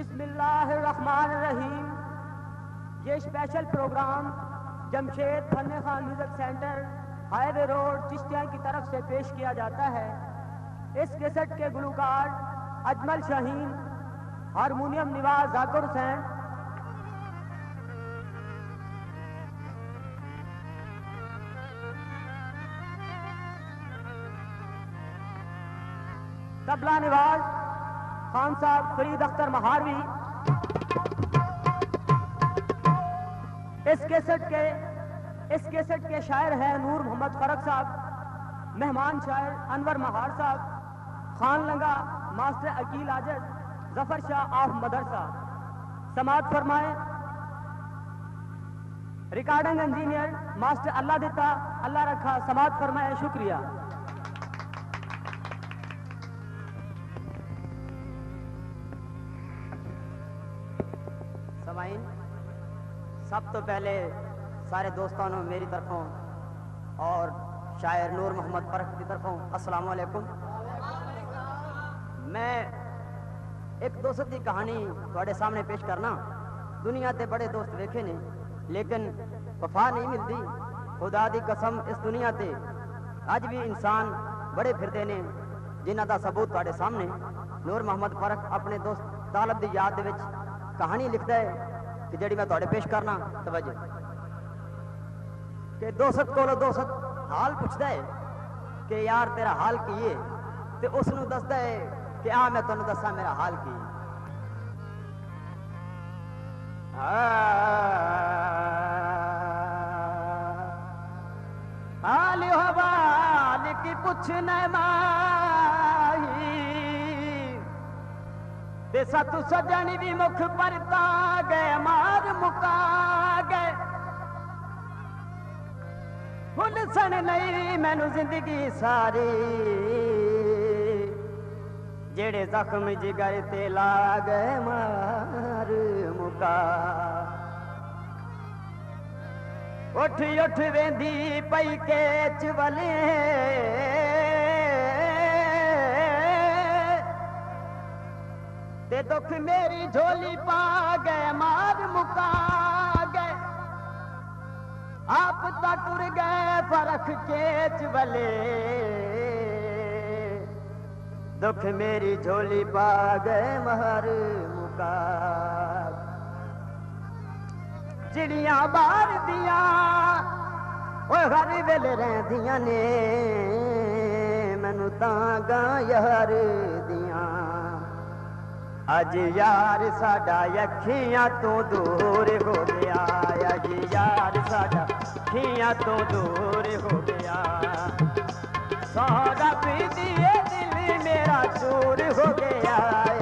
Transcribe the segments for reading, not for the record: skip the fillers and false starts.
बिस्मिल्लाहिर्रहमानिर्रहीम। ये special program Jamshed fun Khan music centre highway road Chishtiya की तरफ से पेश किया जाता है। इस कैसेट के गुलकार अजमल शाहीन, हारमोनियम निवाज जाकिर हुसैन, तबला निवाज खान साहब फरीद अख्तर महारवी। इस कैसेट के शायर हैं नूर मोहम्मद फरक साहब, मेहमान शायर अनवर महार साहब, खान लंगा मास्टर अकील आजद, जफर शाह ऑफ मदरसा। समात फरमाए रिकॉर्डिंग इंजीनियर मास्टर अल्लाह देता अल्लाह रखा। समात फरमाए, शुक्रिया। सब तो पहले सारे दोस्तों ने मेरी तरफों और शायर नूर मोहम्मद फरक की तरफों अस्सलाम वालेकुम। मैं एक दोस्त की कहानी थोड़े सामने पेश करना। दुनिया ते बड़े दोस्त देखे ने लेकिन वफा नहीं मिलती। खुदा दी कसम इस दुनिया ते अज भी इंसान बड़े फिरते ने जिन्हां दा सबूत थोड़े सामने। नूर मोहम्मद फरक अपने दोस्त तालब दी याद दे विच कहानी लिखता है कि जड़ी मैं थोड़े पेश करना। तवज्जो कि दोस्त कोलो दोस्त हाल पूछता है कि यार तेरा हाल की है, ते उसनू दसदा है कि आ मैं तुहानू दसा मेरा हाल की। हाल हवाल की पूछने माही ते सत सजन भी मुख परता गए मार मुका गए। फुल सन नहीं मैनू जिंदगी सारी जेड़े जख्म जिगर ते ला गए मार मुका। उठ उठ वेंदी पई केच वले ते दुख मेरी झोली पा गए मार मुका गए। आप तुर गए फरक केच वले दुख मेरी झोली पा गए मार मुका। चिड़ियां बार दिया हर वेले रहदियां ने मैनू तांगा यार दिया। अज यार साडा अखियां तो दूर हो गया, अज यार साडा अखियां तो दूर हो गया। साडा पीदिए दिल मेरा दूर हो गया,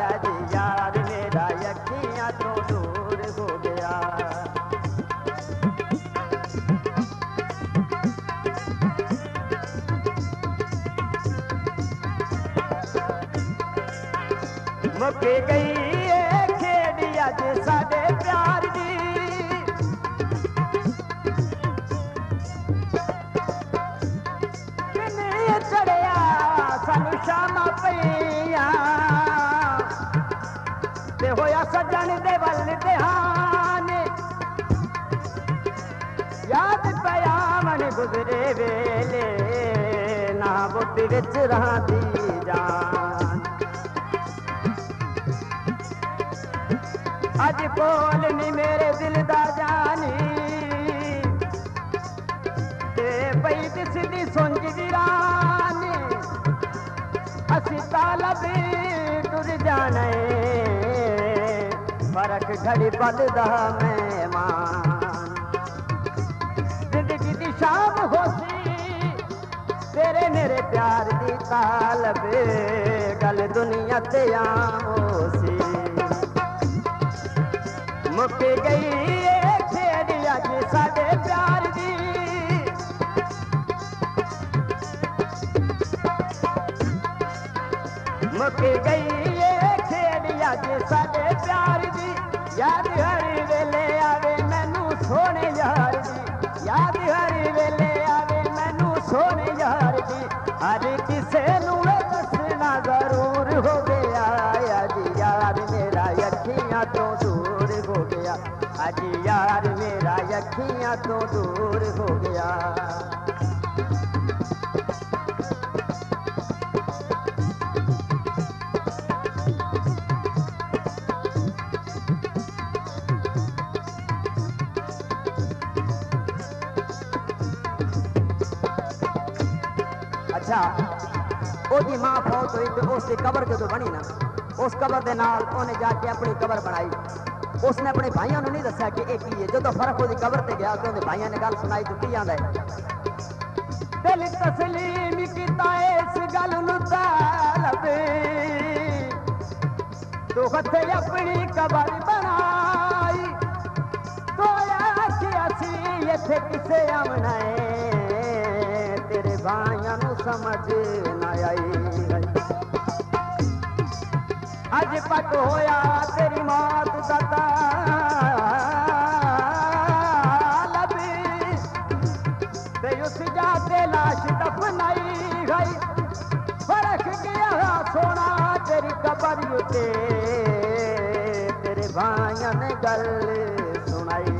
अज यार मेरा अखियां तो दूर हो गया। मुक गई खेड अज साडे प्यार दी, किन्ने चढ़िया सानू शामां पईयां ते होया सजन दे वल ध्यान। याद पया मन गुजरे वेले ना बुत विच रहांदी जान। अज कोल नी मेरे दिल दा जानी ते पई दिसदी सुंज वीरानी। असी तालब टुर जाने फरक घड़ी पल दा मेहमान। जिंदगी दी शाम होसी तेरे मेरे प्यार दी तालब गल दुनिया ते आम होसी। मुक गई खेड अज साडे प्यार दी, मुक गई खेड अज साडे प्यार दी। याद हर वेले आवे मैनू सोने यार दी, याद हर वेले आवे मैनू सोने यार दी। हर किसे नू दसना जरूर हो गया, अज यार मेरा अखियां अखियां तो दूर हो गया, आज यार मेरा अखियां तो दूर हो गया। अच्छा, ओदी मां फौत हुई तो उसकी कबर जो बनी ना, उस कबर के नाल उन्हें जाके अपनी कबर बनाई। उसने अपने भाइयों ने नहीं दसा कि एक ही है। जो तो फर्क उसकी कबर ते गया तो उन्हें भाइयों ने गल सुनाई तो की आंदा है, दिल तस्लीम कीता इस गल नूं तालब, तू हथे अपनी कबर बनाई, तो आखिया सी इत्थे किसे आमना है, तेरे भाइयों नूं समझ ना आई। अज पक होया तेरी मौत दा तालब, ते उस जाते लाश दफनाई गई। फर्क गया सोना तेरी कबर उते, तेरे भाइयों ने गल सुनाई।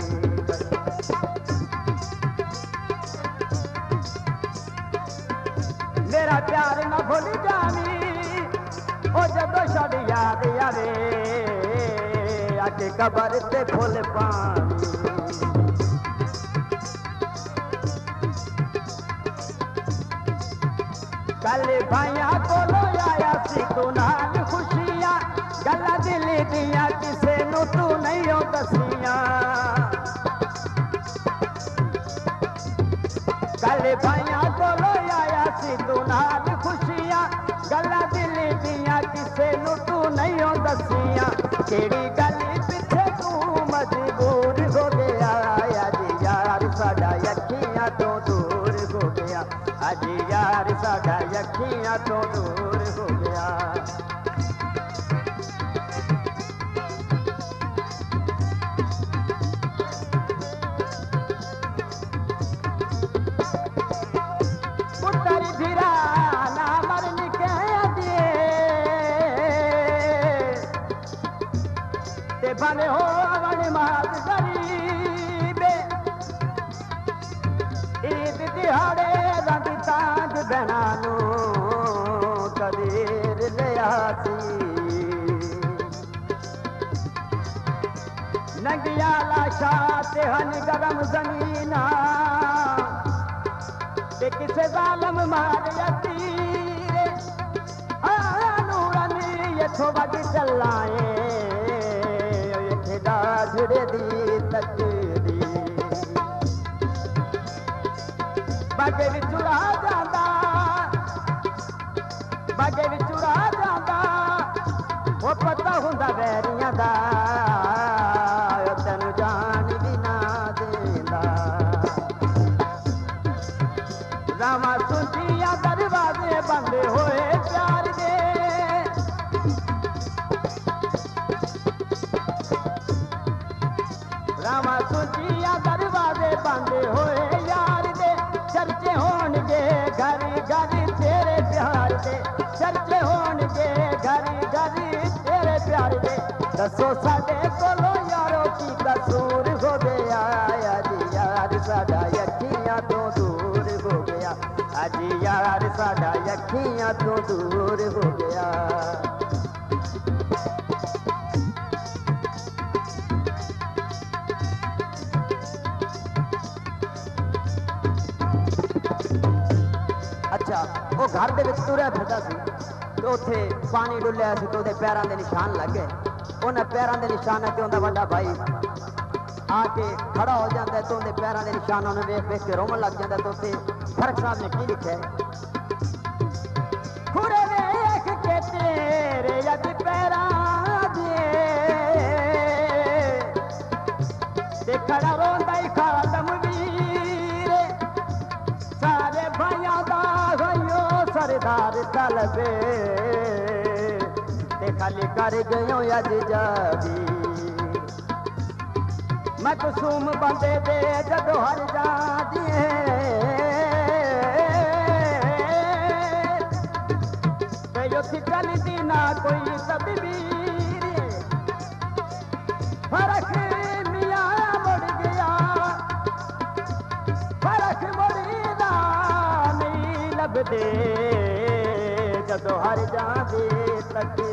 मेरा प्यार न भूल जानी, ओ जदों छड़ याद आवे, आके कबर ते फुल पानी। कल भाइया कोलो आया सी तू नाल खुशियां, गल्लां दिल दियां किसे नूं तू नहीं ओ दसियां। कल भाइया कोलो आया सी तू नाल खुशियां, गल्लां दिल दियां किसे नूं तू नहीं ओ दसियां। केड़ी गल पिछे तू मजबूर हो गया, अज यार साडा अखियां तो दूर हो गया, अज यार साडा अखियां तो दूर हो गया। पुत्तर फिरा ना मरन कह दिए, ते बने हो अवन मात गरीबे, ईद दिहाड़े रंग ताज बहना नूं कदीर लिया सी। नंगिया लाशा ते हन गरम जमीना, ते किसे जालम मारिया तीरे, नूरनी इथों वग चलाए, खेड़ा झड़े दी तकदी। बागे विचुड़ा जांदा, बागे विचुड़ा जांदा, वो पता हुंदा वैरियां दा, तैनू जान भी ना देंदा। रामा सुनिया दरवाजे बंद होए प्यार दे, रामा सुनिया दरवाजे बंद होए यार दे, चर्चे होणगे घर घर तेरे प्यार दे, चर्चे होणगे घर घर तेरे प्यार दे। दसो साडे कोलो यारो की कसूर हो गया, अज यार साडा अखियां तो दूर हो गया, अज यार साडा अखियां तो दूर हो गया। अच्छा, वो घर दे विच तुरया फिरदा सी, तो उत्थे पानी डुलिया सी, तो उहदे पैरां दे निशान लग गए। उन्हें पैरां दे निशानां ते उहदा वड्डा भाई आके खड़ा हो जाता है, तो उनके पैरों के निशानों में वेख वेख के रोमन लग जाता है। तो उत्ते फर्क साहब ने की लिखा है, खुरे वेख के तेरे अज पैरां दे खड़ा रोंदा ही खादम वीर, सारे भाइयों दा होइयो सरदार तलबे, ते खाली कर गयो अज जाबी। मैं कुसुम बंदे दे जदों हर जादी ते उठी चलदी ना कोई तदबीर, फर्क मियां मुड़ गया, फर्क मुड़ीदा नहीं लभदे जदों हर जांदे तकदी।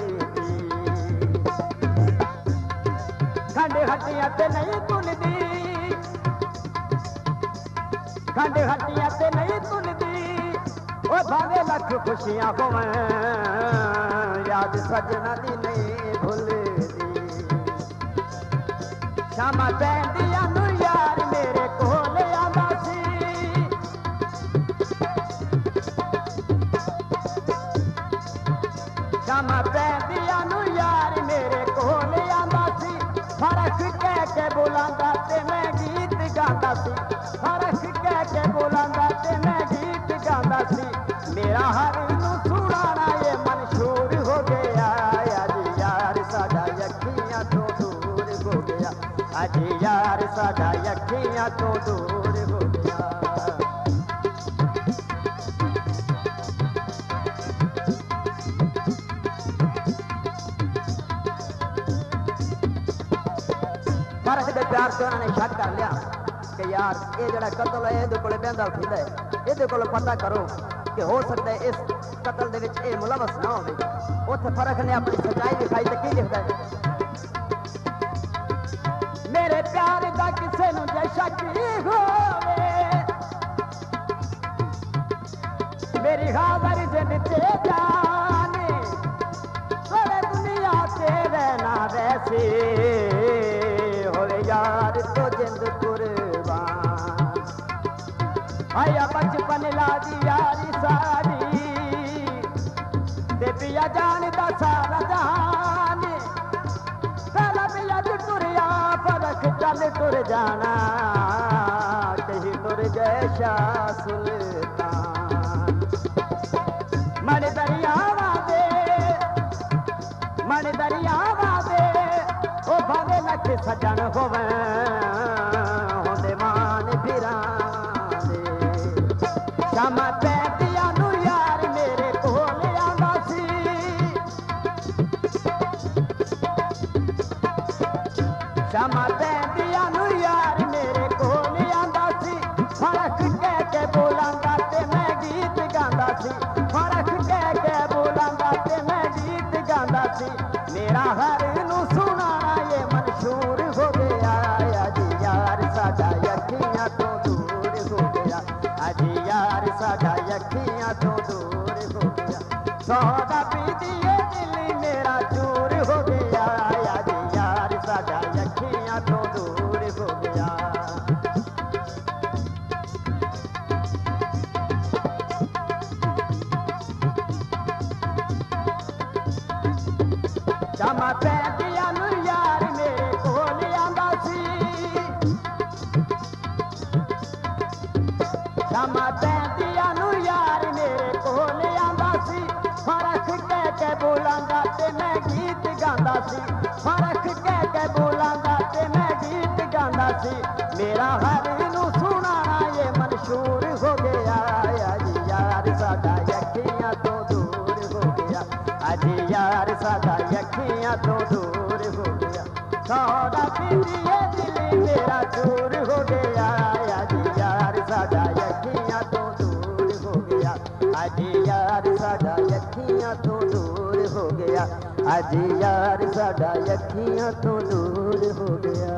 खंड हट्टियां ते नहीं तुलदी, खंड हट्टियां ते नहीं तुलदी, ओ भावे लख खुशियां होवन याद सजना दी नहीं भुलदी। शामा पैंदियां नू यार मेरे कोल आंदा सी, शामा पैंदियां नू यार मेरे कोल आंदा सी। फर्क कह के बुलांदा ते मैं गीत गांदा सी, फर्क कह के बुलांदा ते मैं गीत गांदा सी। मेरा हर नू सुनाना ये मंशूर हो गया, अज यार साडा अखियां तो दूर हो गया, अज यार साडा अखियां तो दूर हो गया। फर्क दे प्यार से उन्होंने शक कर लिया कि यार ये जड़ा कतल है ये कोले बहंदा उठिंदा है, ये कोले पता करो कि हो सकता है इस कतल दे विच ये मुलवस ना होवे। उत्थे फर्क ने अपनी सच्चाई दिखाई तो की लिखदा है, मेरे प्यार दा किसे नूं जे शक होवे, मेरी हाज़र जिन ते जाने सारे दुनिया ते रहना वैसे होवे यार तो जिंद कुर्बान। आया बचपन लादी यारी सारी ते पिया जान दा सारा जहान, पहला पिया टुरिया फरक चल टुर जाना, कहीं टुर गए शाह सुल्तान। मन दरियावा दे, मन दरियावा दे, ओ भावे लख सजन होवे होंदे मान फिरां दे। शामा पैंदियां नू यार मेरे कोल आंदा सी, शामा पैंदियां नू यार मेरे कोल आंदा सी। फर्क कह के बोलांदा ते मैं गीत गांदा सी, फर्क कह के बोलांदा ते मैं गीत गांदा सी। मेरा हर नू सुनाना ये मंशूर हो गया, अज यार साडा अखियां तो दूर हो गया, अज यार साडा अखियां तो दूर हो गया। सौदा पीदिए दिल मेरा चूर हो गया, अज यार साडा अखियां तो दूर हो गया। शामा पैंदियां नू यार मेरे कोल आंदा सी, शामा पैंदियां नू यार मेरे कोल आंदा सी। फर्क कह के बोलांदा ते मैं गीत गांदा सी, फर्क कह के बोलांदा ते मैं गीत गांदा सी। मेरा हर नू सुनाना ये मंशूर हो गया, अज यार साडा अखियां तो दूर हो गया, अज यार साडा अखियां तो दूर हो गया। सौदा पीदिए दिल मेरा चूर हो गया, अज यार साडा अखियां तो दूर हो गया, अज यार साडा अखियां तो दूर हो गया, अज यार साडा अखियां तो दूर हो गया।